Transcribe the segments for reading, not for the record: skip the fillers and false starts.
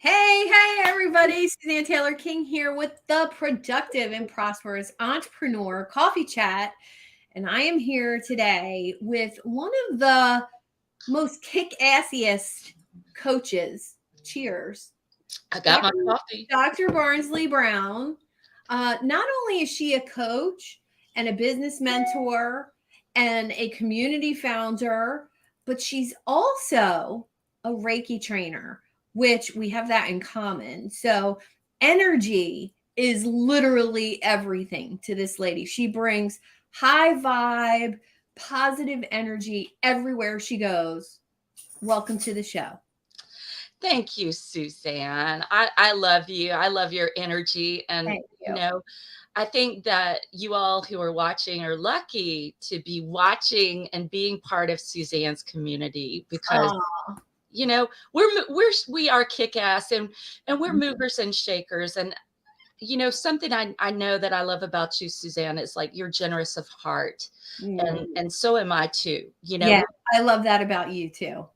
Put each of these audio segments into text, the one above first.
Hey, everybody. Suzanne Taylor King here with the Productive and Prosperous Entrepreneur Coffee Chat. And I am here today with one of the most kick-assiest coaches. Cheers. I got my Dr. coffee. Dr. Barnsley Brown. Not only is she a coach and a business mentor and a community founder, but she's also a Reiki trainer, which we have that in common. So, energy is literally everything to this lady. She brings high vibe, positive energy everywhere she goes. Welcome to the show. Thank you, Suzanne. I love you. I love your energy. And, Thank you. I think that you all who are watching are lucky to be watching and being part of Suzanne's community because, Oh, we are kick-ass and we're movers and shakers. And, something I know that I love about you, Suzanne, is like you're generous of heart. And so am I too. yeah, I love that about you too.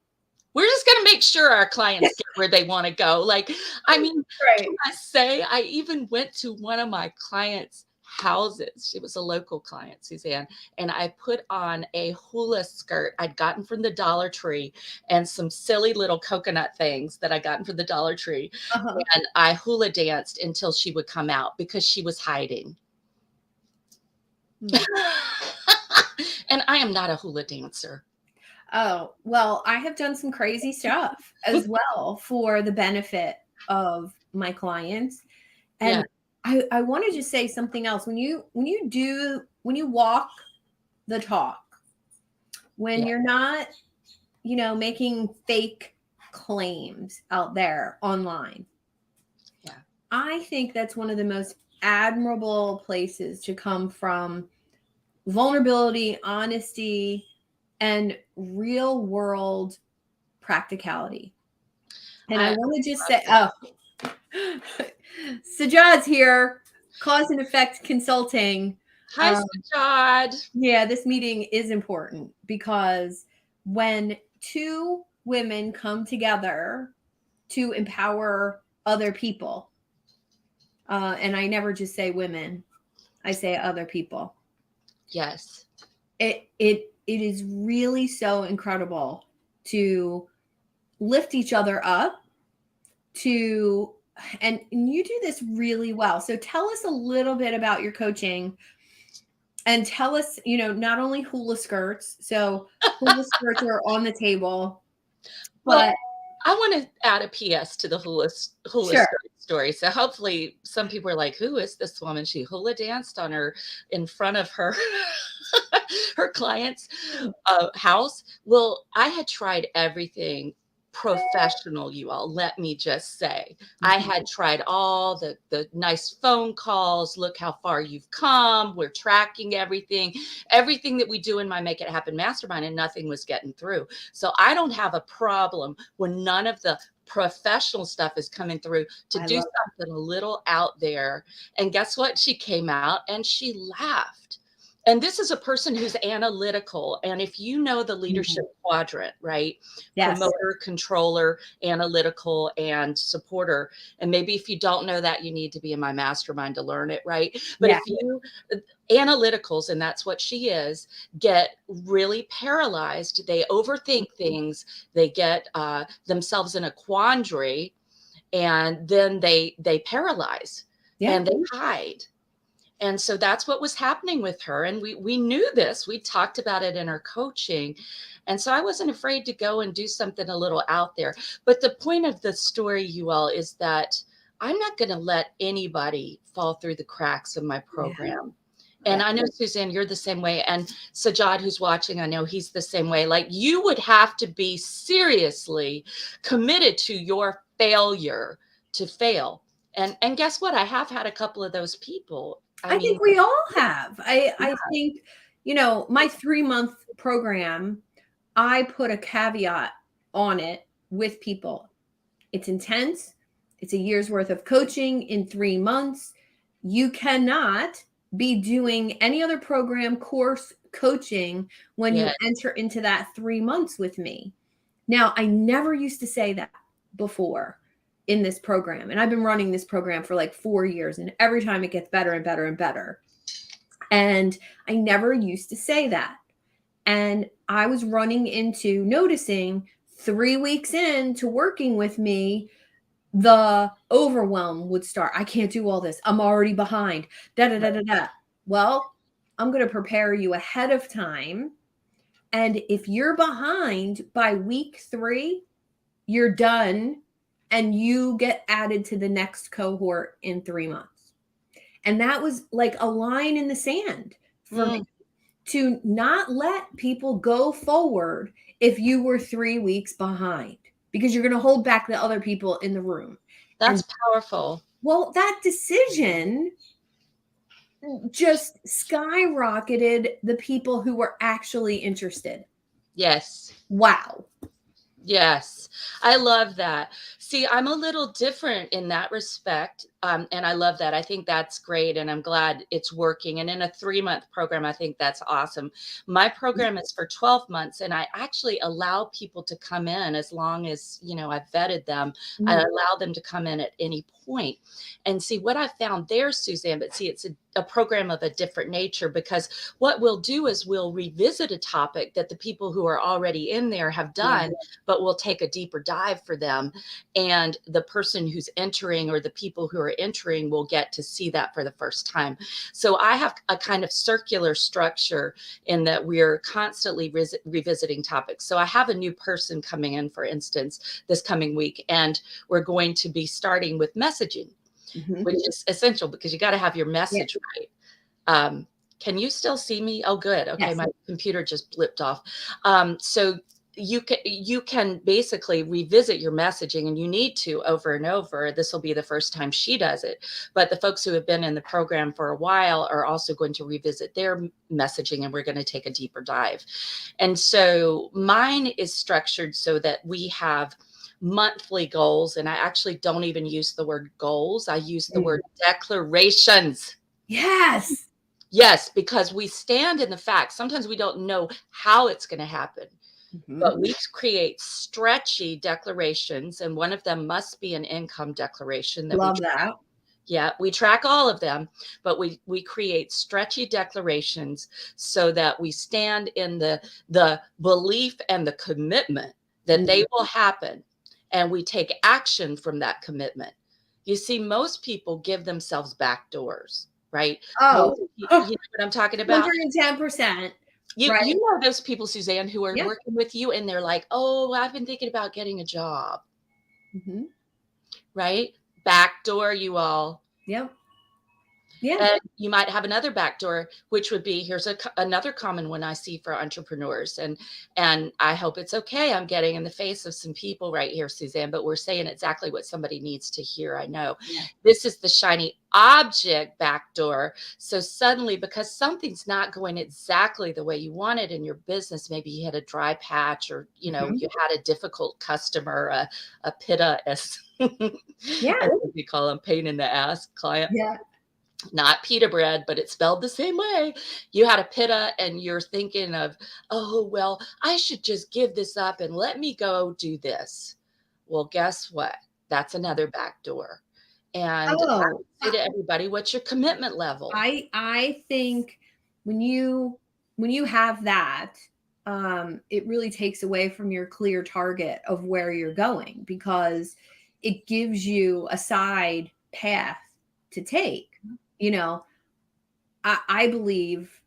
We're just going to make sure our clients get where they want to go. Like, I mean, Right. can I say I even went to one of my clients' houses. She was a local client, Suzanne, and I put on a hula skirt I'd gotten from the Dollar Tree and some silly little coconut things that I gotten from the Dollar Tree. Uh-huh. And I hula danced until she would come out because she was hiding. And I am not a hula dancer. Oh, well, I have done some crazy stuff as well for the benefit of my clients. Yeah. And I want to just say something else. When you walk the talk, when Yeah. you're not, making fake claims out there online. Yeah. I think that's one of the most admirable places to come from vulnerability, honesty, and real world practicality. And I I want to just love say, oh, Sajad's here, cause and effect consulting. Hi, Um, Sajad. yeah, this meeting is important because when two women come together to empower other people, and I never just say women, I say other people. Yes. It is really so incredible to lift each other up to and you do this really well. So tell us a little bit about your coaching and tell us, not only hula skirts. So hula skirts are on the table, Well, but I want to add a PS to the hula sure. skirt story. So hopefully some people are like, who is this woman? She hula danced on her in front of her her client's house. Well, I had tried everything professional, you all, let me just say. I Mhm. had tried all the nice phone calls. Look how far you've come. We're tracking everything that we do in my Make It Happen Mastermind, and nothing was getting through. So I don't have a problem when none of the professional stuff is coming through to I do love something a little out there. And guess what? She came out and she laughed. And this is a person who's analytical. And if you know the that. leadership Mhm. quadrant, right? Yes. Promoter, controller, analytical, and supporter. And maybe if you don't know that, you need to be in my mastermind to learn it, right? But Yeah. if you analyticals, and that's what she is, get really paralyzed. They overthink things. They get themselves in a quandary, and then they paralyze Yeah. and they hide. And so that's what was happening with her. And we knew this. We talked about it in our coaching. And so I wasn't afraid to go and do something a little out there. But the point of the story, you all, is that I'm not going to let anybody fall through the cracks of my Yeah. program. And Yeah. I know, Suzanne, you're the same way. And Sajad, who's watching, I know he's the same way. Like, you would have to be seriously committed to your failure to fail. And guess what? I have had a couple of those people. I I mean, think we all have. I yeah, think, my 3-month program, I put a caveat on it with people. It's intense. It's a year's worth of coaching in 3 months. You cannot be doing any other program, course, coaching when yeah, you enter into that 3 months with me. Now, I never used to say that before. in this program. And I've been running this program for like 4 years, and every time it gets better and better and better. And I never used to say that. And I was running into noticing 3 weeks into working with me, the overwhelm would start. I can't do all this. I'm already behind. Da da da da da. Well, I'm going to prepare you ahead of time. And if you're behind by week 3, you're done and you get added to the next cohort in 3 months. And that was like a line in the sand for me, to not let people go forward if you were 3 weeks behind, because you're going to hold back the other people in the room. That's powerful. Well, that decision just skyrocketed the people who were actually interested. Yes. Wow. Yes, I love that. See, I'm a little different in that respect. And I love that. I think that's great. And I'm glad it's working. And in a 3-month program, I think that's awesome. My program is for 12 months. And I actually allow people to come in as long as, I've vetted them. I allow them to come in at any point. And see what I found there, Suzanne, but see, it's a program of a different nature, because what we'll do is we'll revisit a topic that the people who are already in there have done, but we'll take a deeper dive for them. And the person who's entering, or the people who are entering, will get to see that for the first time. So I have a kind of circular structure in that we're constantly revisiting topics. So I have a new person coming in, for instance, this coming week, and we're going to be starting with messaging, which is essential because you got to have your message right. Can you still see me? Oh, good. Okay. Yes. My computer just blipped off. So you can basically revisit your messaging, and you need to over and over. This will be the first time she does it, but the folks who have been in the program for a while are also going to revisit their messaging, and we're going to take a deeper dive. And so mine is structured so that we have monthly goals. And I actually don't even use the word goals. I use the word declarations. Yes. Yes, because we stand in the fact. Sometimes we don't know how it's going to happen, but we create stretchy declarations. And one of them must be an income declaration. Love that. Yeah, we track all of them, but we create stretchy declarations so that we stand in the belief and the commitment that they will happen. And we take action from that commitment. You see, most people give themselves back doors, right? Oh, you know what I'm talking about? 110%. You Right. you know those people, Suzanne, who are working with you, and they're like, oh, I've been thinking about getting a job. Right? Back door, you all. Yep. Yeah. And you might have another backdoor, which would be, here's another common one I see for entrepreneurs. And I hope it's okay. I'm getting in the face of some people right here, Suzanne, but we're saying exactly what somebody needs to hear. I know. This is the shiny object backdoor. So suddenly, because something's not going exactly the way you wanted in your business, maybe you had a dry patch, or, you had a difficult customer, a pitta, as we call them, pain in the ass client. Yeah. Not pita bread, but it's spelled the same way. You had a pitta, and you're thinking of, oh, well, I should just give this up and let me go do this. Well, guess what? That's another back door. And I say to everybody, what's your commitment level? I think when you have that, it really takes away from your clear target of where you're going, because it gives you a side path to take. I believe,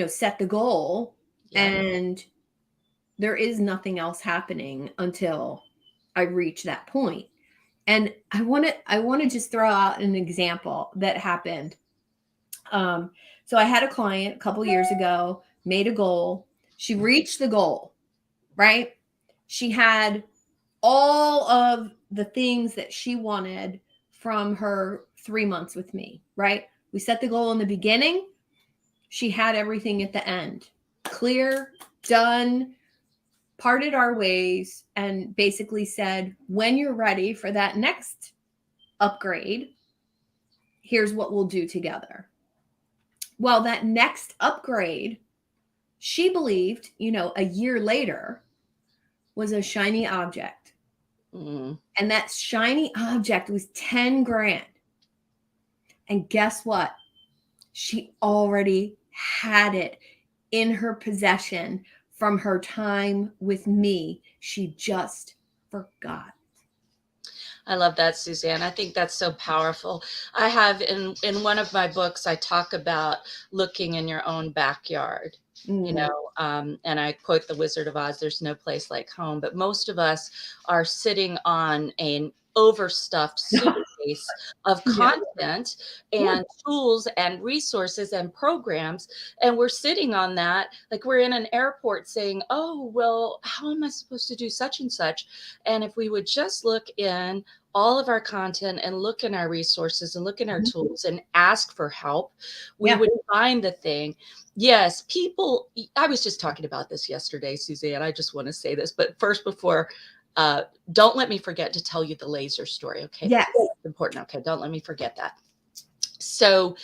set the goal, and there is nothing else happening until I reach that point. And I want to just throw out an example that happened. So I had a client a couple years ago, made a goal. She reached the goal, right? She had all of the things that she wanted from her 3 months with me, right? We set the goal in the beginning. She had everything at the end. Clear, done, parted our ways, and basically said, when you're ready for that next upgrade, here's what we'll do together. Well, that next upgrade, she believed, a year later, was a shiny object. Mm. And that shiny object was 10 grand. And guess what? She already had it in her possession from her time with me. She just forgot. I love that, Suzanne. I think that's so powerful. I have in one of my books, I talk about looking in your own backyard. You know, and I quote the Wizard of Oz, there's no place like home. But most of us are sitting on an overstuffed suitcase of Yeah. content and tools and resources and programs. And we're sitting on that like we're in an airport saying, oh, well, how am I supposed to do such and such? And if we would just look in all of our content and look in our resources and look in our tools and ask for help, we would find the thing. Yes, people, I was just talking about this yesterday, Suzanne. I just want to say this, but first, before, don't let me forget to tell you the laser story. Okay. Yes. That's important. Okay. Don't let me forget that. So,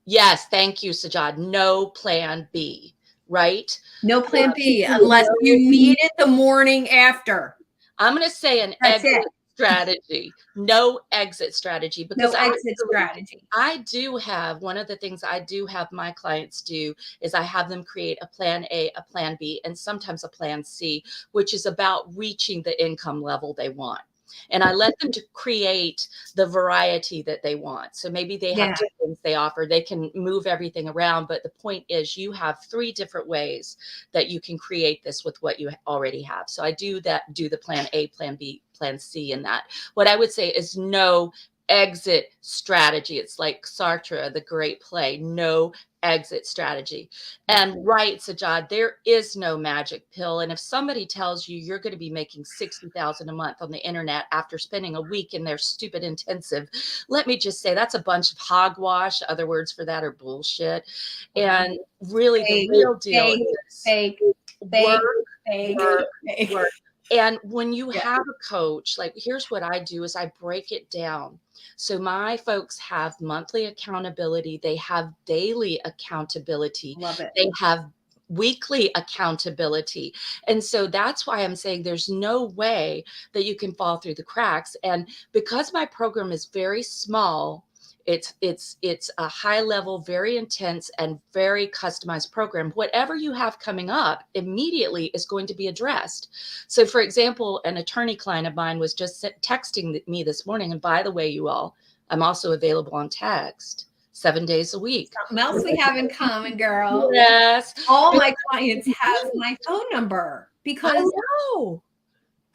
yes, thank you, Sajad. No plan B, right? No plan B unless you need it the morning after. I'm going to say an That's exit it. strategy. No exit strategy, because No exit strategy. I do have, one of the things I do have my clients do is I have them create a plan A, a plan B, and sometimes a plan C, which is about reaching the income level they want. And I let them to create the variety that they want. So maybe they have two things they offer. They can move everything around. But the point is you have 3 different ways that you can create this with what you already have. So I do the plan A, plan B, plan C in that. What I would say is no exit strategy. It's like Sartre, the great play, no exit strategy. And right, Sajad, there is no magic pill. And if somebody tells you you're going to be making $60,000 a month on the internet after spending a week in their stupid intensive, let me just say that's a bunch of hogwash. Other words for that are bullshit. And really the real deal is fake, work, fake, work, fake. work. And when you have a coach, like here's what I do is I break it down. So my folks have monthly accountability. They have daily accountability. Love it. They have weekly accountability. And so that's why I'm saying there's no way that you can fall through the cracks. And because my program is very small, it's a high level, very intense and very customized program. Whatever you have coming up immediately is going to be addressed. So for example, an attorney client of mine was just texting me this morning. And by the way, you all, I'm also available on text 7 days a week. Something else we have in common, girl. Yes. All my clients have my phone number because I know.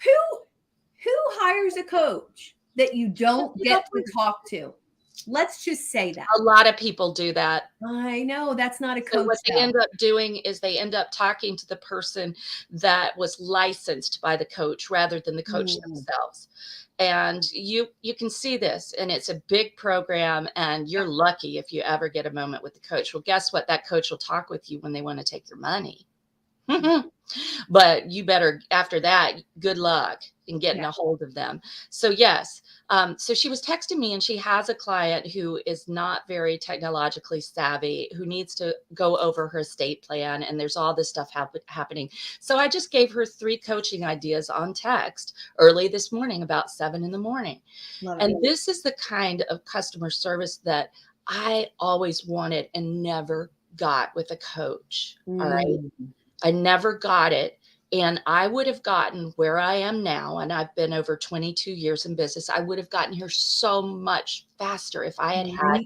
who hires a coach that you don't get to talk to? Let's just say that. A lot of people do that. I know that's not a coach. So what they end up doing is they end up talking to the person that was licensed by the coach rather than the coach themselves. And you can see this, and it's a big program, and you're lucky if you ever get a moment with the coach. Well, guess what? That coach will talk with you when they want to take your money. But you better, after that, good luck in getting a hold of them. So yes. So she was texting me, and she has a client who is not very technologically savvy, who needs to go over her estate plan. And there's all this stuff happening. So I just gave her 3 coaching ideas on text early this morning, about 7 in the morning. And this is the kind of customer service that I always wanted and never got with a coach. All right. I never got it. And I would have gotten where I am now, and I've been over 22 years in business. I would have gotten here so much faster if I had had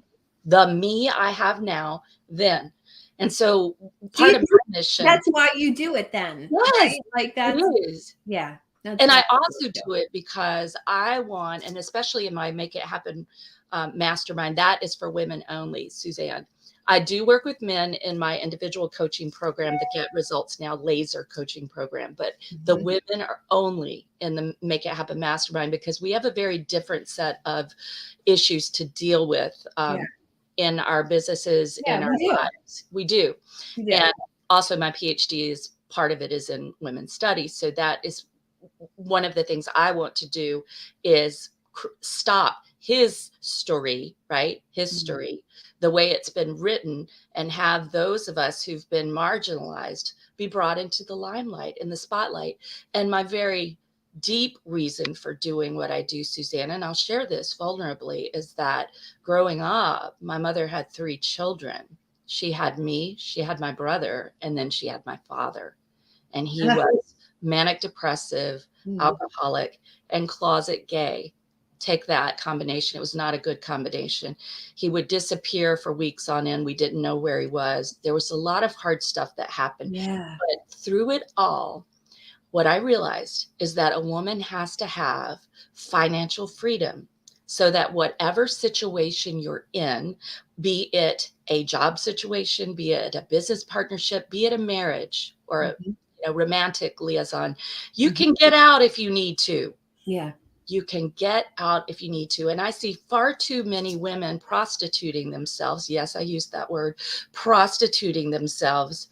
the me I have now then. And so part of my mission. That's why you do it then. Yes, right? Like that is. Yeah. And I also do it because I want, and especially in my Make It Happen mastermind, that is for women only, Suzanne. I do work with men in my individual coaching program, the Get Results Now laser coaching program, but the women are only in the Make It Happen mastermind because we have a very different set of issues to deal with in our businesses, in our lives. We do. And also my PhD is part of it is in women's studies. So that is one of the things I want to do is stop his story, right? His story, the way it's been written, and have those of us who've been marginalized be brought into the limelight, in the spotlight. And my very deep reason for doing what I do, Suzanne, and I'll share this vulnerably, is that growing up, my mother had 3 children. She had me, she had my brother, and then she had my father. And he was manic depressive, alcoholic, and closet gay. Take that combination. It was not a good combination. He would disappear for weeks on end. We didn't know where he was. There was a lot of hard stuff that happened. Yeah. But through it all, what I realized is that a woman has to have financial freedom so that whatever situation you're in, be it a job situation, be it a business partnership, be it a marriage or a romantic liaison, you can get out if you need to. Yeah. You can get out if you need to. And I see far too many women prostituting themselves. Yes, I used that word, prostituting themselves,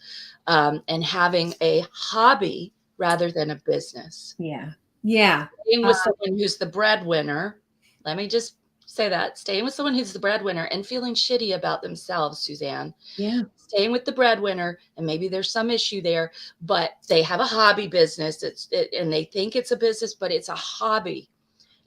and having a hobby rather than a business. Yeah. Yeah. Staying with someone who's the breadwinner. Let me just say that. Staying with someone who's the breadwinner and feeling shitty about themselves, Suzanne. Yeah. Staying with the breadwinner, and maybe there's some issue there, but they have a hobby business. And they think it's a business, but it's a hobby.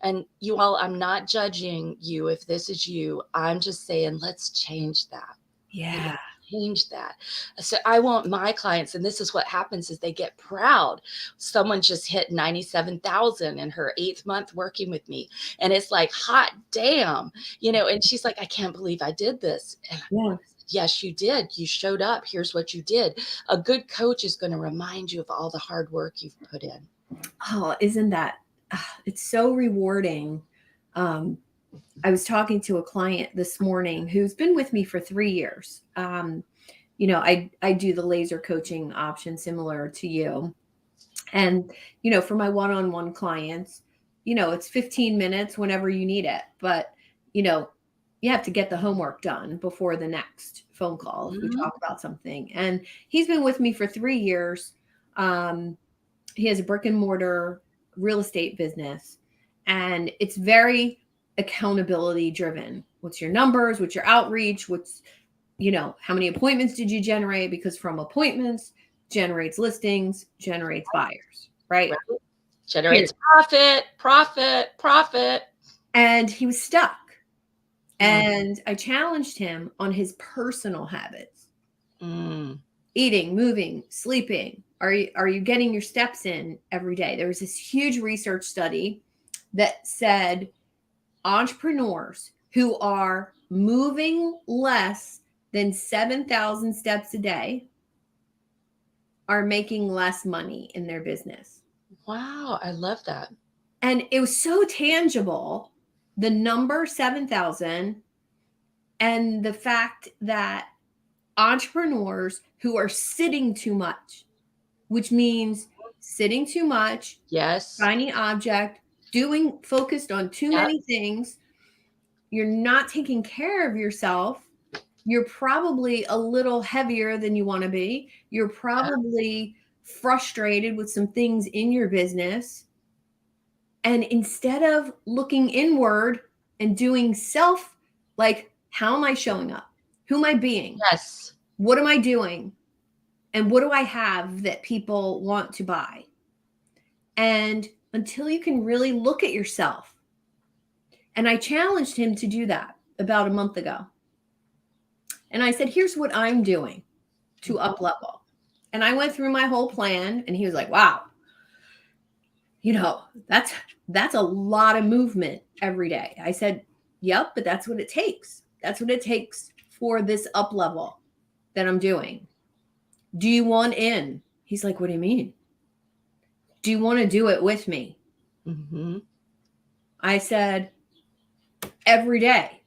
And you all, I'm not judging you if this is you. I'm just saying, let's change that. Yeah. Change that. So I want my clients, and this is what happens, is they get proud. Someone just hit 97,000 in her 8th month working with me. And it's like, hot damn, and she's like, I can't believe I did this. And Yeah. yes, you did. You showed up. Here's what you did. A good coach is going to remind you of all the hard work you've put in. Oh, isn't that, it's so rewarding. I was talking to a client this morning who's been with me for 3 years. I do the laser coaching option similar to you. And, for my one-on-one clients, it's 15 minutes whenever you need it. But, you have to get the homework done before the next phone call if we talk about something. And he's been with me for 3 years. He has a brick and mortar real estate business, and it's very accountability driven. What's your numbers? What's your outreach? What's, how many appointments did you generate? Because from appointments generates listings, generates buyers, right? Generates profit. And he was stuck. And I challenged him on his personal habits. Eating, moving, sleeping. Are you getting your steps in every day? There was this huge research study that said entrepreneurs who are moving less than 7,000 steps a day are making less money in their business. Wow, I love that. And it was so tangible, the number 7,000, and the fact that entrepreneurs who are sitting too much, which means sitting too much, yes, shiny object, focused on too many things, you're not taking care of yourself. You're probably a little heavier than you want to be. You're probably frustrated with some things in your business. And instead of looking inward and doing self, like, how am I showing up? Who am I being? Yes. What am I doing? And what do I have that people want to buy? And until you can really look at yourself. And I challenged him to do that about a month ago. And I said, here's what I'm doing to up level. And I went through my whole plan, and he was like, wow, that's a lot of movement every day. I said, yep, but that's what it takes. That's what it takes for this up level that I'm doing. Do you want in? He's like, what do you mean? Do you want to do it with me? I said, every day.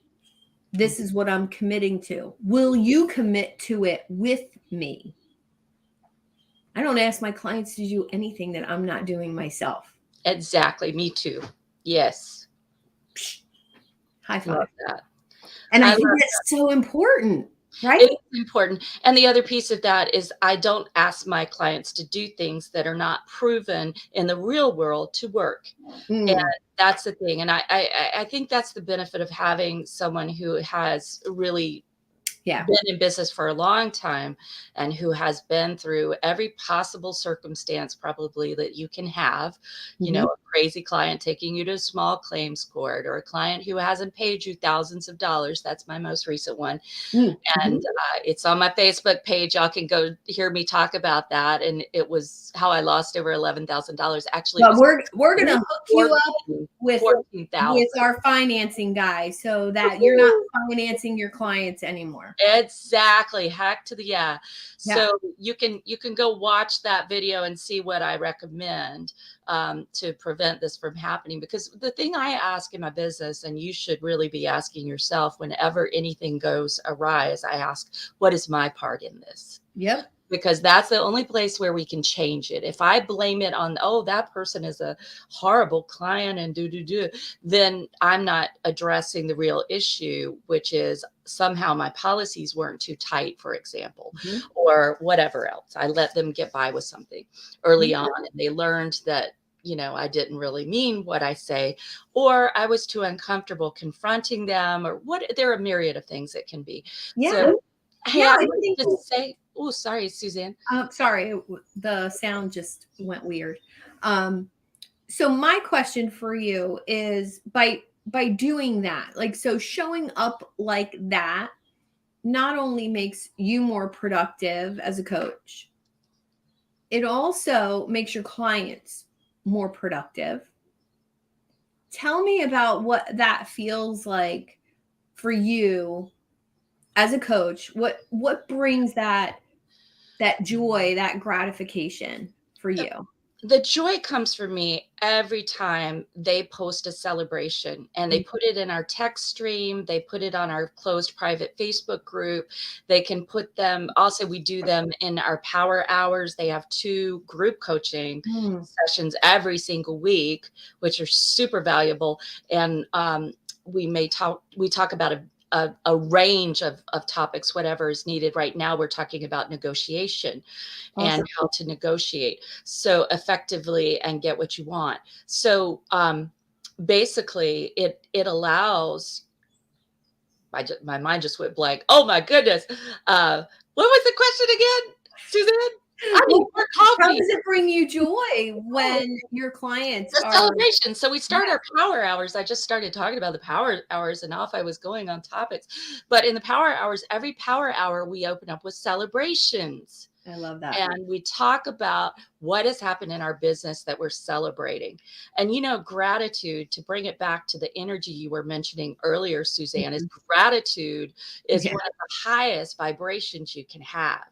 This is what I'm committing to. Will you commit to it with me? I don't ask my clients to do anything that I'm not doing myself. Exactly. Me too. Yes. High five. Love that. And I think that's so important, right? It's important. And the other piece of that is I don't ask my clients to do things that are not proven in the real world to work. And that's the thing. And I think that's the benefit of having someone who has really Yeah. been in business for a long time and who has been through every possible circumstance probably that you can have, Mhm. a crazy client taking you to a small claims court, or a client who hasn't paid you thousands of dollars. That's my most recent one. And Mhm. it's on my Facebook page. Y'all can go hear me talk about that. And it was how I lost over $11,000. Actually, it But was we're gonna hook you up 14 with 14,000. our financing guy so that you're not financing your clients anymore. Exactly. Hack to the yeah. Yeah. So you can go watch that video and see what I recommend to prevent this from happening. Because the thing I ask in my business, and you should really be asking yourself whenever anything goes awry, is I ask, what is my part in this? Yep. Because that's the only place where we can change it. If I blame it on, oh, that person is a horrible client and then I'm not addressing the real issue, which is somehow my policies weren't too tight, for example, Mhm. or whatever else. I let them get by with something early Yeah. on, and they learned that, I didn't really mean what I say, or I was too uncomfortable confronting them, or what, there are a myriad of things it can be. Yeah. So, hey, Yeah, I I wanted think to say, oh, sorry, Suzanne. sorry, the sound just went weird. Um, so my question for you is by doing that, like so showing up like that not only makes you more productive as a coach, it also makes your clients more productive. Tell me about what that feels like for you as a coach. What brings that joy, that gratification for The you? the joy comes for me every time they post a celebration, and they put it in our text stream, they put it on our closed private Facebook group. They can put them also, we do them in our power hours. They have 2 group coaching Mm, sessions every single week, which are super valuable. And we talk about a range of topics, whatever is needed. Right now, we're talking about negotiation and awesome. how to negotiate so effectively and get what you want. So basically, it allows. My mind just went blank. Oh my goodness! What was the question again, Suzanne? I need Well, more how coffee. does it bring you joy Oh, when your clients the are celebration. So we yeah, start our power hours. I just started talking about the power hours, and off I was going on topics. But in the power hours, every power hour we open up with celebrations. I love that. And we talk about what has happened in our business that we're celebrating. And, gratitude, to bring it back to the energy you were mentioning earlier, Suzanne, is Mhm. gratitude is Yeah. one of the highest vibrations you can have.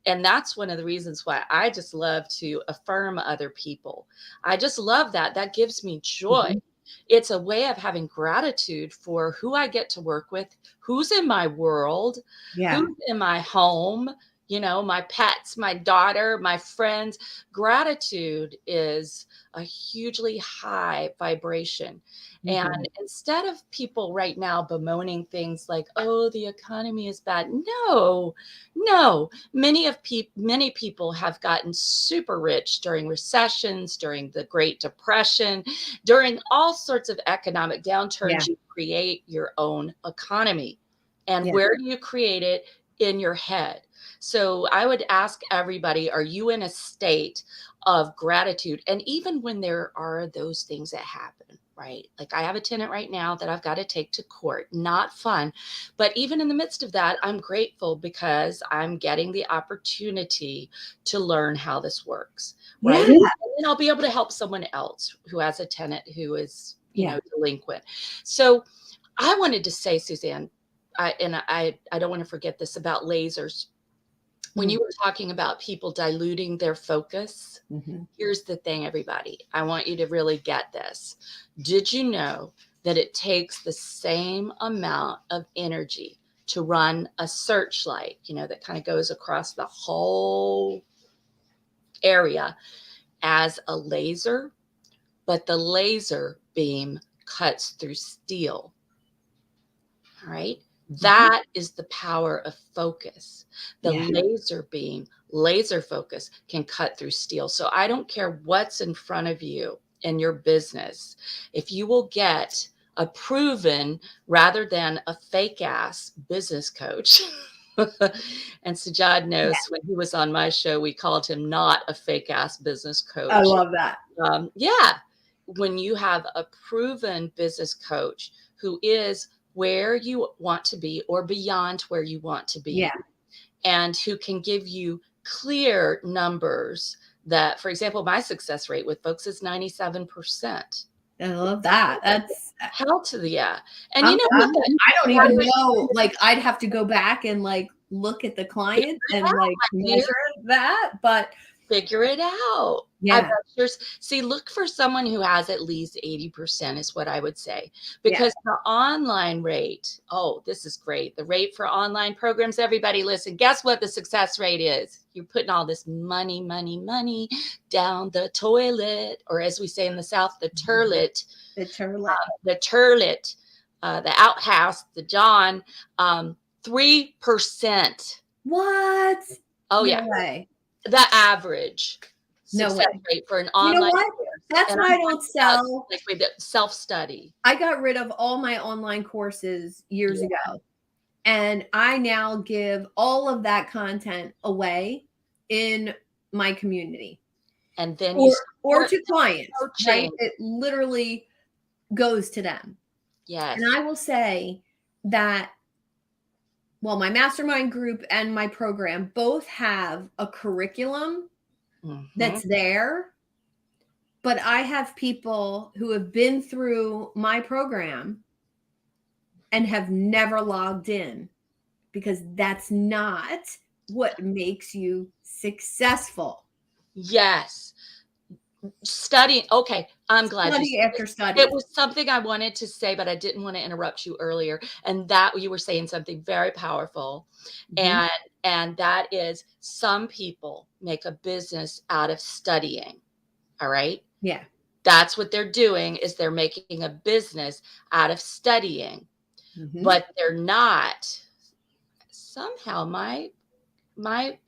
And that's one of the reasons why I just love to affirm other people. I just love that. That gives me joy. Mhm. It's a way of having gratitude for who I get to work with, who's in my world, Yeah. who's in my home, my pets, my daughter, my friends. Gratitude is a hugely high vibration. And Mhm. instead of people right now bemoaning things like, oh, the economy is bad. No, no. Many people have gotten super rich during recessions, during the Great Depression, during all sorts of economic Yeah. downturns. You create your own economy. And Yeah. where do you create it? In your head. So I would ask everybody, are you in a state of gratitude? And even when there are those things that happen, right? Like I have a tenant right now that I've got to take to court. Not fun. But even in the midst of that, I'm grateful because I'm getting the opportunity to learn how this works, right? Yeah. And then I'll be able to help someone else who has a tenant who is, Yeah. delinquent. So I wanted to say, Suzanne, I don't want to forget this about lasers. When Mm. you were talking about people diluting their focus, Mhm. here's the thing, everybody. I want you to really get this. Did you know that it takes the same amount of energy to run a searchlight, that kind of goes across the whole area, as a laser? But the laser beam cuts through steel. All right. Mhm. That is the power of focus. The Yeah. laser beam, laser focus can cut through steel. So I don't care what's in front of you in your business. If you will get a proven rather than a fake ass business coach. And Sajad knows when he was on my show, we called him not a fake ass business coach. I love that. Yeah. When you have a proven business coach who is where you want to be or beyond where you want to be, Yeah. and who can give you clear numbers that, for example, my success rate with folks is 97%. I love that. That's Hell to the yeah. And you know I what? don't even know. Like, I'd have to go back and like look at the client and like measure that. But Figure it out. I yeah, bet see, look for someone who has at least 80% is what I would say. Yeah. Because the online rate, oh, this is great. The rate for online programs, everybody listen, guess what the success rate is? You're putting all this money down the toilet, or as we say in the South, the turlet. the turlet. The turlet, the outhouse, the John, 3%. What? Oh, No yeah. way. The average No success way. rate for an You know online what? course. That's And why I'm I don't sell. like with the self-study. I got rid of all my online courses years ago. And I now give all of that content away in my community. And then or to clients, coaching. right? It literally goes to them. Yes. And I will say that, well, my mastermind group and my program both have a curriculum that's there. But I have people who have been through my program and have never logged in, because that's not what makes you successful. Yes. Studying. Okay. I'm glad Study after study. It was something I wanted to say, but I didn't want to interrupt you earlier. And that you were saying something very powerful. And that is, some people make a business out of studying. All right. Yeah. That's what they're doing, is they're making a business out of studying. But they're not. Somehow my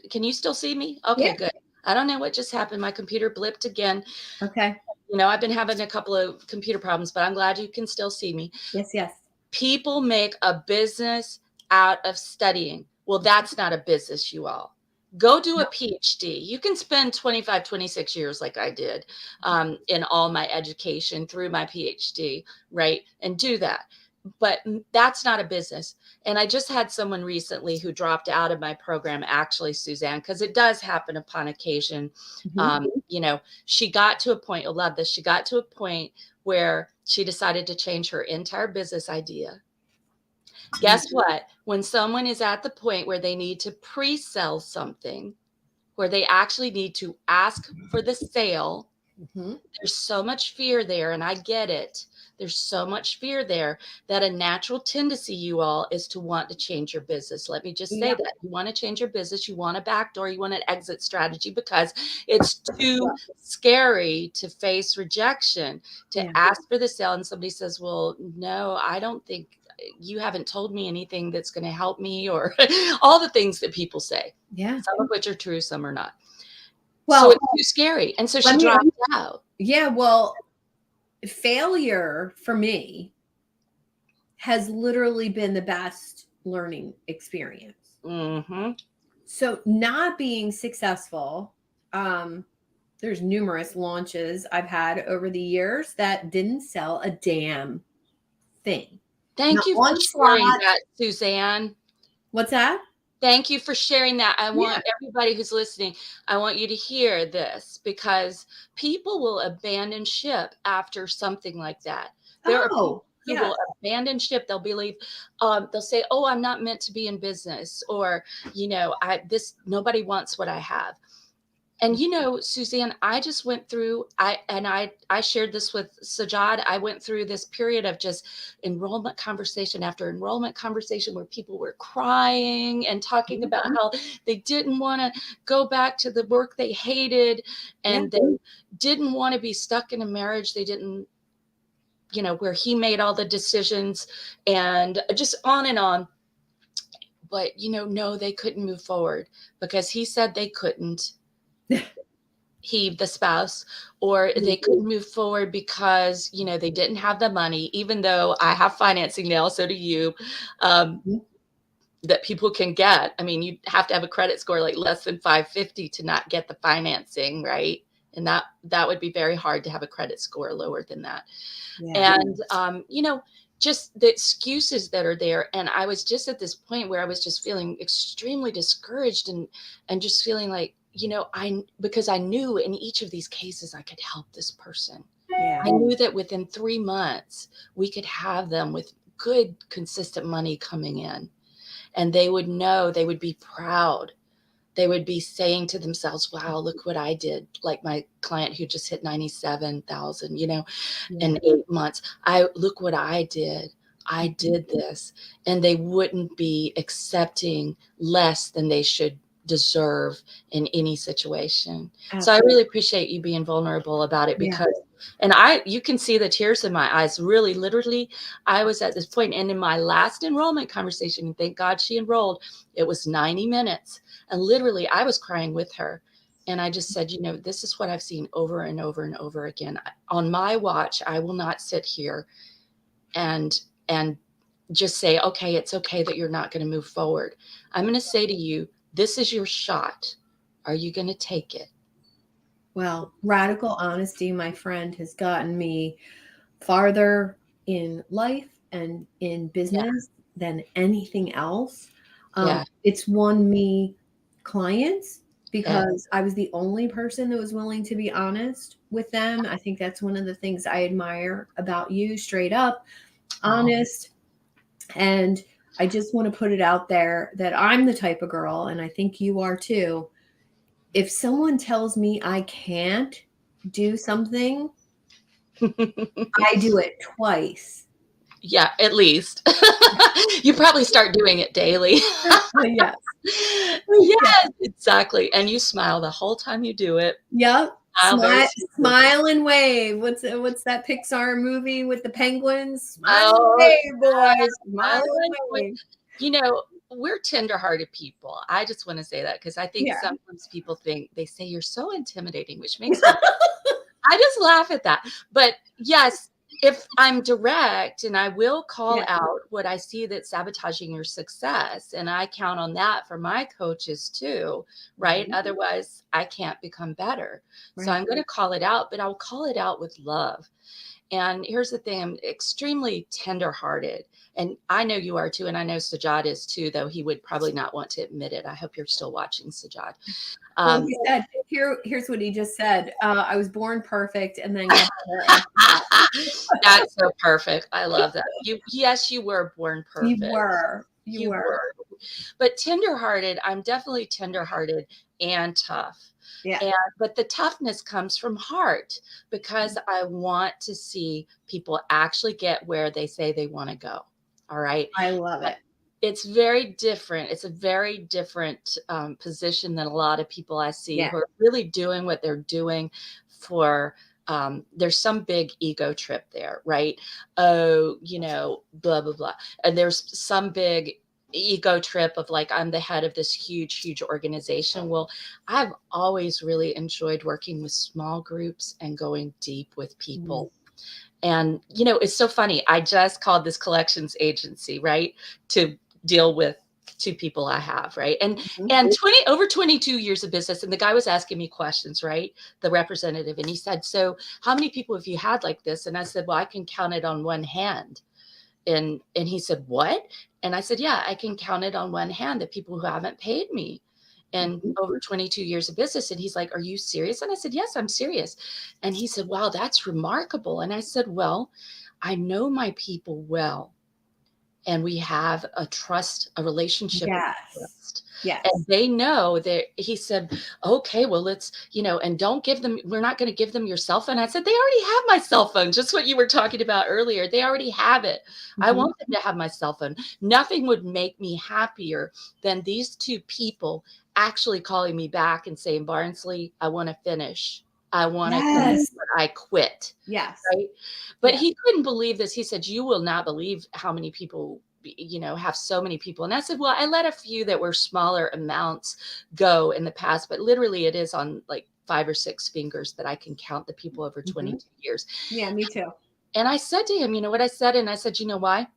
can you still see me? Okay, good. I don't know what just happened. My computer blipped again. Okay. You know, I've been having a couple of computer problems, but I'm glad you can still see me. Yes. People make a business out of studying. Well, that's not a business, you all. Go do a PhD. You can spend 25, 26 years like I did in all my education through my PhD, right? And do that. But that's not a business. And I just had someone recently who dropped out of my program, actually, Suzanne, because it does happen upon occasion. You know, she got to a point, I love this. She got to a point where she decided to change her entire business idea. Guess what? When someone is at the point where they need to pre-sell something, where they actually need to ask for the sale, there's so much fear there. And I get it. There's so much fear there that a natural tendency, you all, is to want to change your business. Let me just say that. You want to change your business. You want a backdoor. You want an exit strategy, because it's too scary to face rejection, to ask for the sale. And somebody says, well, no, I don't think, you haven't told me anything that's going to help me, or all the things that people say. Yeah. Some of which are true, some are not. Well, so it's too scary. And so she dropped out. Yeah. Well, failure for me has literally been the best learning experience. So not being successful, there's numerous launches I've had over the years that didn't sell a damn thing. Thank you for sharing that, Suzanne. What's that? Thank you for sharing that. I want everybody who's listening, I want you to hear this, because people will abandon ship after something like that. There are people who will abandon ship. They'll believe, they'll say, oh, I'm not meant to be in business, or, you know, nobody wants what I have. And, you know, Suzanne, I just went through, I shared this with Sajad. I went through this period of just enrollment conversation after enrollment conversation, where people were crying and talking about how they didn't want to go back to the work they hated, and they didn't want to be stuck in a marriage they didn't, you know, where he made all the decisions, and just on and on. But, you know, no, they couldn't move forward because he said they couldn't. the spouse, or they couldn't move forward because, they didn't have the money, even though I have financing now, so do you, Mhm. that people can get. I mean, you have to have a credit score like less than 550 to not get the financing, right? And that would be very hard to have a credit score lower than that. Yeah. And, just the excuses that are there. And I was just at this point where I was just feeling extremely discouraged and just feeling like, because I knew in each of these cases I could help this person. Yeah. I knew that within 3 months we could have them with good, consistent money coming in, and they would know, they would be proud. They would be saying to themselves, wow, look what I did. Like my client who just hit 97,000, Yeah. in 8 months. Look what I did. I did this. And they wouldn't be accepting less than they should deserve in any situation. So I Absolutely. really appreciate you being vulnerable about it, Yeah. because, you can see the tears in my eyes. Really, literally, I was at this point, and in my last enrollment conversation, and thank God she enrolled, it was 90 minutes. And literally, I was crying with her. And I just said, this is what I've seen over and over and over again. On my watch, I will not sit here and just say, okay, it's okay that you're not going to move forward. I'm going to say to you, this is your shot. Are you going to take it? Well, radical honesty, my friend, has gotten me farther in life and in Yeah. business than anything else. Yeah. It's won me clients Yeah. because I was the only person that was willing to be honest with them. I think that's one of the things I admire about you, straight up, Oh, honest. And I just want to put it out there that I'm the type of girl, and I think you are too. If someone tells me I can't do something, I do it twice. yeah, at least. You probably start doing it daily. Yes. Yeah. Yes, exactly. And you smile the whole time you do it. Yep. Smile very Smile, sweetly. smile and wave. What's that Pixar movie with the penguins? Smile and Oh, wave, boys. Smile and yeah. wave. You know, we're tenderhearted people. I just want to say that because I think Yeah. sometimes people think they say you're so intimidating, which makes me, I just laugh at that. But yes, if I'm direct, and I will call Yeah. out what I see that's sabotaging your success, and I count on that for my coaches too, right? Mhm. Otherwise, I can't become better. So Right. I'm going to call it out, but I'll call it out with love. And here's the thing, I'm extremely tenderhearted. And I know you are too. And I know Sajad is too, though he would probably not want to admit it. I hope you're still watching, Sajad. Well, Um, he said, here's what he just said. I was born perfect and then got better after that. that's so perfect. I love that. Yes, you were born You perfect. were. You You were. were. But tenderhearted, I'm definitely tenderhearted and tough. Yeah. But the toughness comes from heart, because I want to see people actually get where they say they want to go. All right. I love it. It's very different. It's a very different position than a lot of people I see Yeah. who are really doing what they're doing for. There's some big ego trip there, right? Oh, blah, blah, blah. And there's some big ego trip of like, I'm the head of this huge, huge organization. Well, I've always really enjoyed working with small groups and going deep with Mhm. people. And, it's so funny. I just called this collections agency, right, to deal with two people I have, right? And Mhm. and 22 years of business. And the guy was asking me questions, right? The representative. And he said, so how many people have you had like this? And I said, well, I can count it on one hand. And he said, what? And I said, yeah, I can count it on one hand, the people who haven't paid me in Mhm. over 22 years of business. And he's like, are you serious? And I said, yes, I'm serious. And he said, wow, that's remarkable. And I said, well, I know my people well, and we have a relationship of Yes. trust. And Yes. they know that. He said, okay, well, let's, and don't give them, we're not going to give them your cell phone. I said, they already have my cell phone, just what you were talking about earlier. They already have it. I Mhm. want them to have my cell phone. Nothing would make me happier than these two people actually calling me back and saying, Barnsley, I want to finish. I want to finish, Yes. but I quit. Yes. Right. But Yeah. he couldn't believe this. He said, you will not believe how many people, have so many people. And I said, well, I let a few that were smaller amounts go in the past, but literally it is on like 5 or 6 fingers that I can count the people over 22 years. Yeah, me too. And I said to him, you know what I said? And I said, you know why?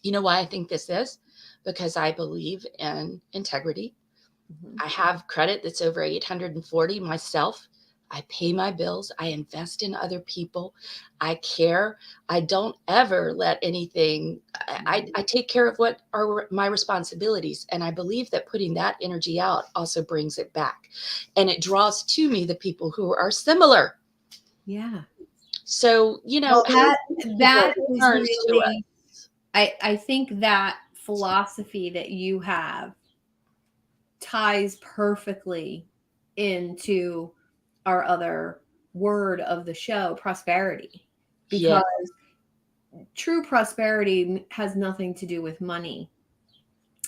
You know why I think this is? Because I believe in integrity. I have credit that's over 840 myself. I pay my bills. I invest in other people. I care. I don't ever let anything, I take care of what are my responsibilities. And I believe that putting that energy out also brings it back. And it draws to me the people who are similar. Yeah. So, Well, that is turns to really, I think that philosophy that you have ties perfectly into our other word of the show, prosperity, Yeah. because true prosperity has nothing to do with money.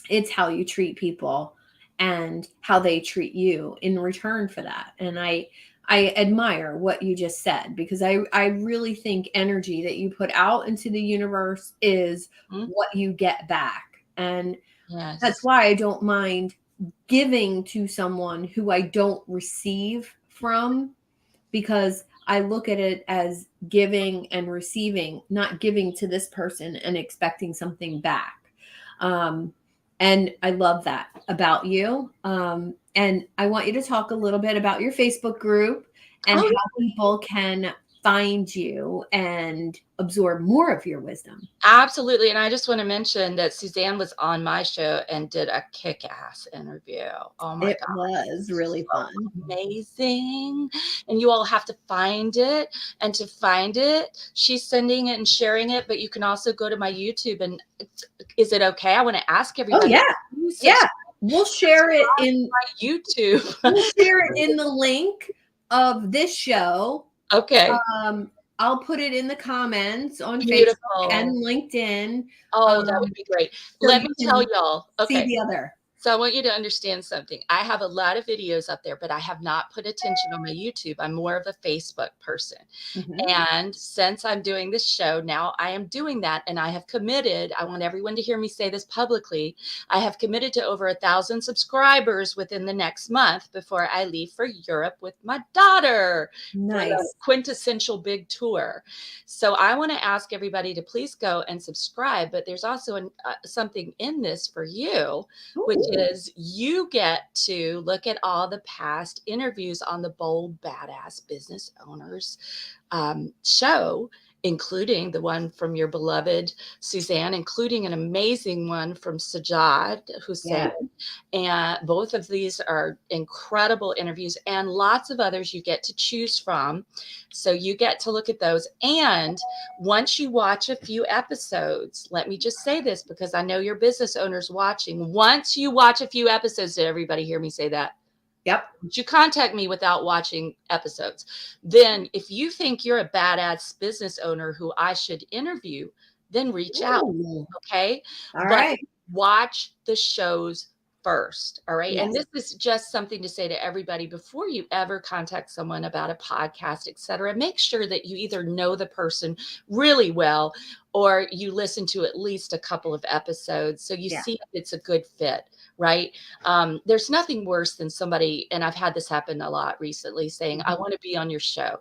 It's how you treat people and how they treat you in return for that. And I admire what you just said, because I really think energy that you put out into the universe is what you get back. And that's why I don't mind giving to someone who I don't receive from, because I look at it as giving and receiving, not giving to this person and expecting something back. And I love that about you. And I want you to talk a little bit about your Facebook group and how people can find you and absorb more of your wisdom. Absolutely. And I just want to mention that Suzanne was on my show and did a kick-ass interview. Oh my God. It was really fun. Amazing. And you all have to find it. And to find it, she's sending it and sharing it, but you can also go to my YouTube. And is it okay? I want to ask everybody. Oh, yeah. Yeah. We'll share it in my YouTube. We'll share it in the link of this show. Okay. I'll put it in the comments on Beautiful. Facebook and LinkedIn. Oh, that would be great. So Let me tell y'all. See Okay. the other. So I want you to understand something. I have a lot of videos up there, but I have not put attention on my YouTube. I'm more of a Facebook person. And since I'm doing this show now, I am doing that. And I have committed, I want everyone to hear me say this publicly. I have committed to over 1,000 subscribers within the next month before I leave for Europe with my daughter. Nice. For the quintessential big tour. So I want to ask everybody to please go and subscribe. But there's also something in this for you, which is you get to look at all the past interviews on the Bold Badass Business Owners show, including the one from your beloved Suzanne, including an amazing one from Sajad Hussein. And both of these are incredible interviews, and lots of others you get to choose from. So you get to look at those. And once you watch a few episodes, let me just say this because I know your business owners watching. Once you watch a few episodes, did everybody hear me say that? Yep. You contact me without watching episodes. Then if you think you're a badass business owner who I should interview, then reach out. Okay. All right. Watch the shows first. All right. Yes. And this is just something to say to everybody before you ever contact someone about a podcast, etc. Make sure that you either know the person really well or you listen to at least a couple of episodes so you see if it's a good fit. Right. There's nothing worse than somebody, and I've had this happen a lot recently, saying, I want to be on your show.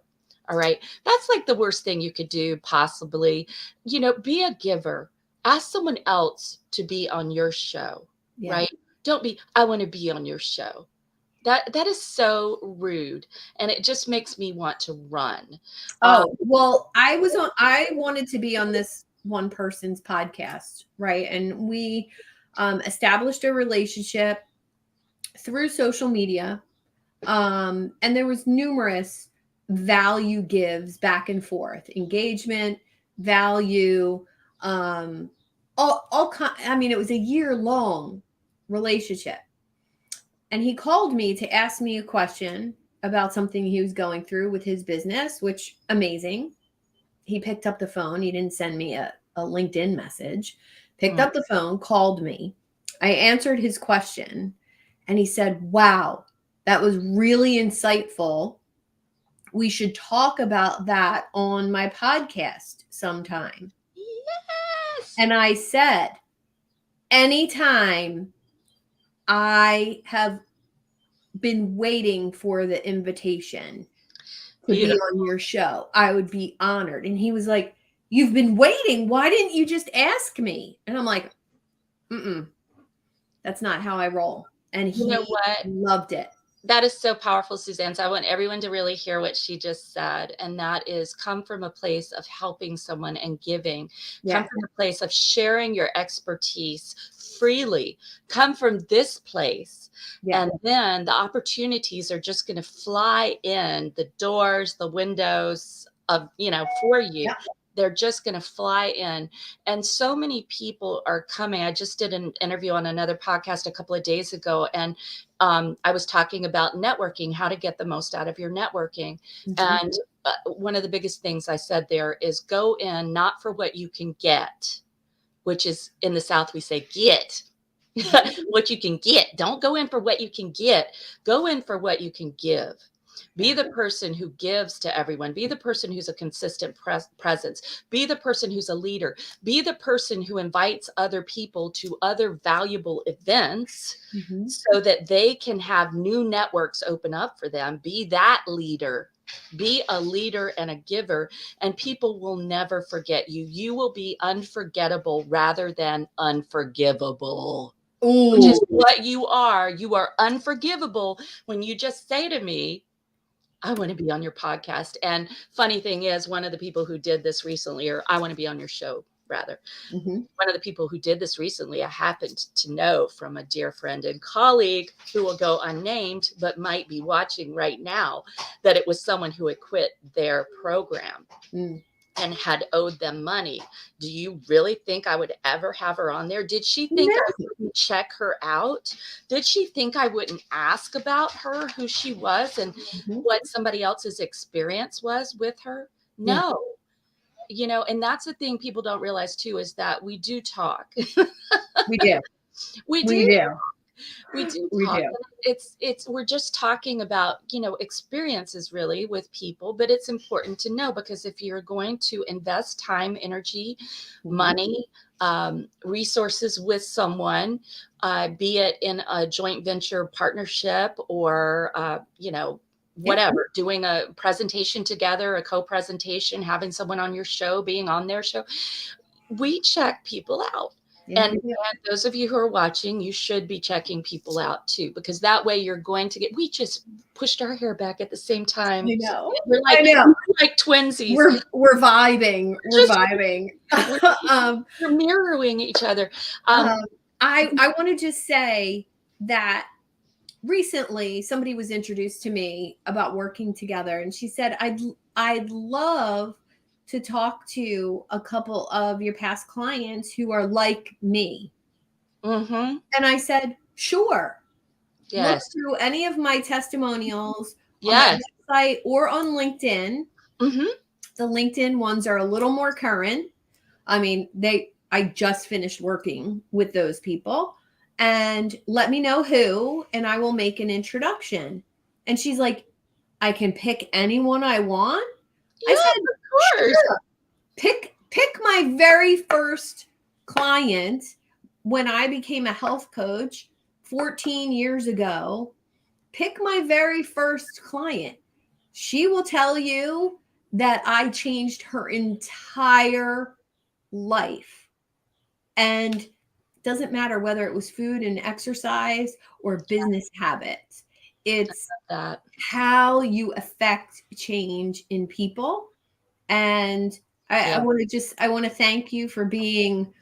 All right. That's like the worst thing you could do, possibly. You know, be a giver. Ask someone else to be on your show. Right. Don't be, I want to be on your show. That is so rude. And it just makes me want to run. Well, I wanted to be on this one person's podcast. Right. And we established a relationship through social media. And there was numerous value gives back and forth, engagement, value, I mean, it was a year-long relationship. And he called me to ask me a question about something he was going through with his business, which amazing. He picked up the phone. He didn't send me a LinkedIn message. Picked up the phone, called me. I answered his question, and he said, wow, that was really insightful. We should talk about that on my podcast sometime. Yes. And I said, anytime I have been waiting for the invitation to be Beautiful. on your show. I would be honored. And he was like, you've been waiting. Why didn't you just ask me? And I'm like, that's not how I roll. And You know he what? loved it. That is so powerful, Suzanne. So I want everyone to really hear what she just said. And that is, come from a place of helping someone and giving. Come Yeah. from a place of sharing your expertise freely. Come from this place. Yeah. And then the opportunities are just going to fly in the doors, the windows of, for you. Yeah. They're just going to fly in. And so many people are coming. I just did an interview on another podcast a couple of days ago, and I was talking about networking, how to get the most out of your networking. Mhm. And one of the biggest things I said there is, go in not for what you can get, which is in the South, we say get. What you can get. Don't go in for what you can get. Go in for what you can give. Be the person who gives to everyone. Be the person who's a consistent presence. Be the person who's a leader. Be the person who invites other people to other valuable events Mhm. so that they can have new networks open up for them. Be that leader. Be a leader and a giver, and people will never forget you. You will be unforgettable rather than unforgivable, which is Ooh. what you are. You are unforgivable when you just say to me, I want to be on your podcast. And funny thing is, one of the people who did this recently, or I want to be on your show, rather. Mhm. One of the people who did this recently, I happened to know from a dear friend and colleague who will go unnamed, but might be watching right now, that it was someone who had quit their program Mm. and had owed them money. Do you really think I would ever have her on there? Did she think I No. wouldn't check her out? Did she think I wouldn't ask about her, who she was, and Mhm. what somebody else's experience was with her? Yeah. No. And that's the thing people don't realize too, is that we do talk. We do. We We do. do. We do We talk. do. It's we're just talking about, experiences really with people, but it's important to know, because if you're going to invest time, energy, Mhm. money, resources with someone, be it in a joint venture partnership, or Yeah. whatever, doing a presentation together, a co-presentation, having someone on your show, being on their show, we check people out. Yeah, And, we do. and those of you who are watching, you should be checking people out too, because that way you're going to we just pushed our hair back at the same time. I know. We're I like, know. twinsies. We're vibing. We're Just vibing. we're, um, we're mirroring each other. um, I want to just say that recently somebody was introduced to me about working together, and she said, I'd love to talk to a couple of your past clients who are like me. Mm-hmm. And I said, sure. Look Yes. through any of my testimonials on my Yes. website or on LinkedIn. Mm-hmm. The LinkedIn ones are a little more current. I mean, I just finished working with those people, and let me know who, and I will make an introduction. And she's like, I can pick anyone I want. I Yes, said, of course. sure. Pick my very first client when I became a health coach 14 years ago. Pick my very first client. She will tell you that I changed her entire life. And it doesn't matter whether it was food and exercise or business habits. It's That. how you affect change in people. And I Yeah. want to thank you for being,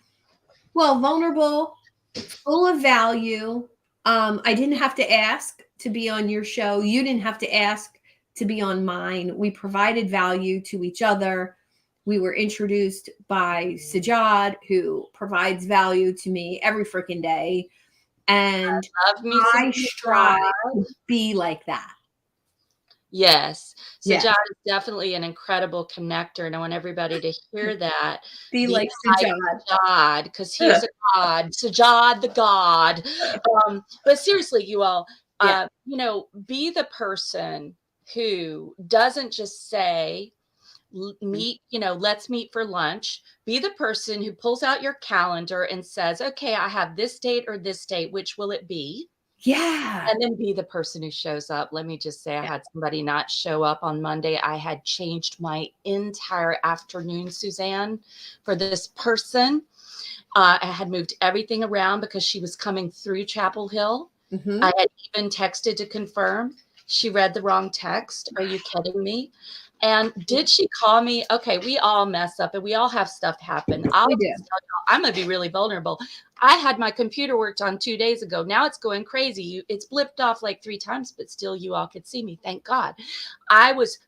well, vulnerable, full of value. I didn't have to ask to be on your show. You didn't have to ask to be on mine. We provided value to each other. We were introduced by Sajad, who provides value to me every freaking day. And Love me some I strive Sajad. to be like that. Yes. Yeah. Sajad is definitely an incredible connector, and I want everybody to hear that. Be Be like like Sajad. Sajad, because he is a god. Sajad the god. But seriously, you all, Yeah. be the person who doesn't just say, meet, let's meet for lunch. Be the person who pulls out your calendar and says, okay, I have this date or this date. Which will it be? Yeah. And then be the person who shows up. Let me just say, I had somebody not show up on Monday. I had changed my entire afternoon, Suzanne, for this person. I had moved everything around because she was coming through Chapel Hill. Mm-hmm. I had even texted to confirm. She read the wrong text. Are you kidding me? And did she call me? Okay, we all mess up and we all have stuff happen. I'll We just do. tell you, I'm going to be really vulnerable. I had my computer worked on 2 days ago. Now it's going crazy. It's blipped off like 3 times, but still you all could see me. Thank God. I was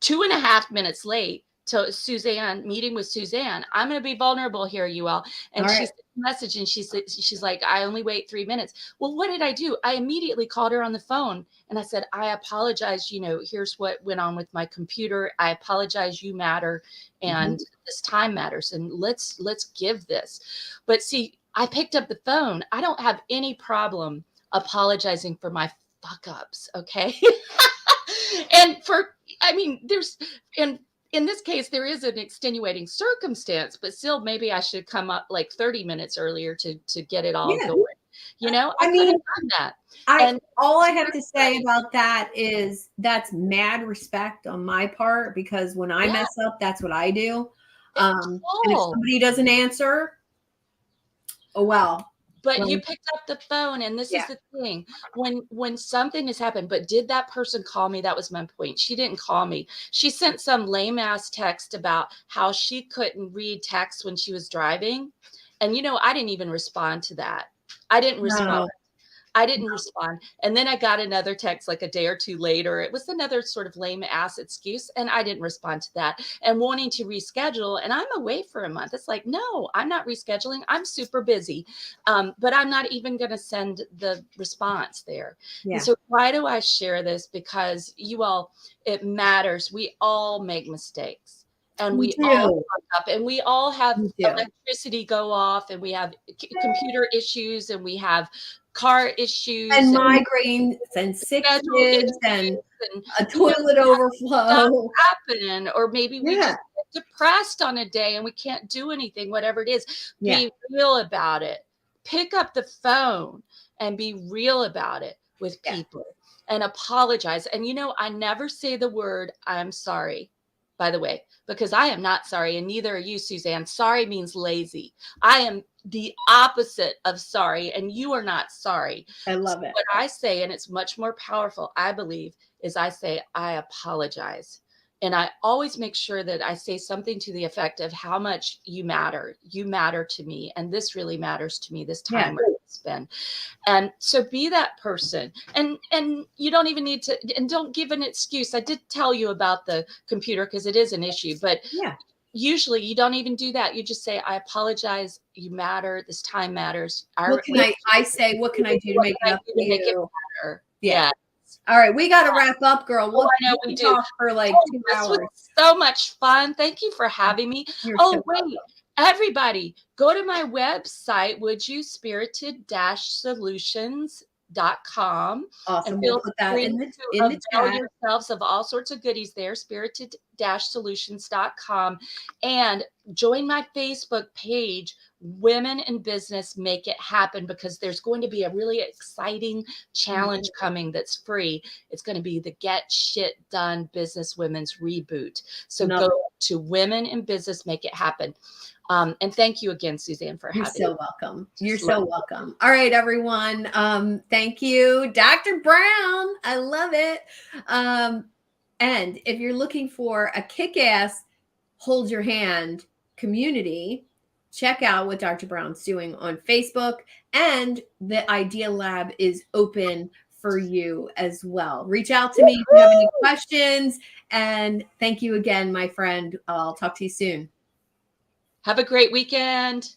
2.5 minutes late to Suzanne, meeting with Suzanne. I'm going to be vulnerable here, you all. And All she right. sent a message and she's like, I only wait 3 minutes. Well, what did I do? I immediately called her on the phone and I said, I apologize. You know, here's what went on with my computer. I apologize. You matter. And this time matters. And let's give this. But see, I picked up the phone. I don't have any problem apologizing for my fuck ups. Okay. And I mean, in this case, there is an extenuating circumstance, but still, maybe I should come up like 30 minutes earlier to get it all Yeah. going. You know, I could have done that. And all I have to say about that is that's mad respect on my part, because when I mess up, that's what I do. And if somebody doesn't answer, oh well. But you picked up the phone, and this is the thing. When something has happened, but did that person call me? That was my point. She didn't call me. She sent some lame ass text about how she couldn't read text when she was driving. And you know, I didn't even respond to that. I didn't respond. And then I got another text like a day or two later. It was another sort of lame ass excuse. And I didn't respond to that, and wanting to reschedule. And I'm away for a month. It's like, no, I'm not rescheduling. I'm super busy. But I'm not even going to send the response there. Yeah. And so why do I share this? Because you all, it matters. We all make mistakes. And we all fuck up, and we all have electricity go off, and we have computer issues, and we have car issues and migraines and sick kids and a toilet overflow happen, or maybe we just get depressed on a day and we can't do anything, whatever it is. Be real about it. Pick up the phone and be real about it with people and apologize. And you know, I never say the word I'm sorry, by the way, because I am not sorry, and neither are you, Suzanne. Sorry means lazy. I am the opposite of sorry, and you are not sorry. I love it. What I say, and it's much more powerful, I believe, is I say, I apologize. And I always make sure that I say something to the effect of how much you matter. You matter to me. And this really matters to me, this time we're going to spend. And so be that person. And you don't even need to, and don't give an excuse. I did tell you about the computer because it is an issue, but usually you don't even do that. You just say, I apologize. You matter. This time matters. What can I say, what can I do to make it up for you? Better? Yeah. All right, we got to wrap up, girl. I know we do. Talk for like 2 hours. This was so much fun. Thank you for having me. Wait, everybody, go to my website, would you, spirited-solutions.com. Awesome. And feel we'll put that free in the to avail chat. yourselves of all sorts of goodies there, spirited-solutions.com. And join my Facebook page, Women in Business Make It Happen, because there's going to be a really exciting challenge coming that's free. It's going to be the Get Shit Done Business Women's Reboot. So go to Women in Business Make It Happen. And thank you again, Suzanne, for having me. You're so welcome. You're so welcome. All right, everyone. Thank you, Dr. Brown. I love it. And if you're looking for a kick-ass hold your hand community, check out what Dr. Brown's doing on Facebook, and the Idea Lab is open for you as well. Reach out to me if you have any questions. And thank you again, my friend. I'll talk to you soon. Have a great weekend.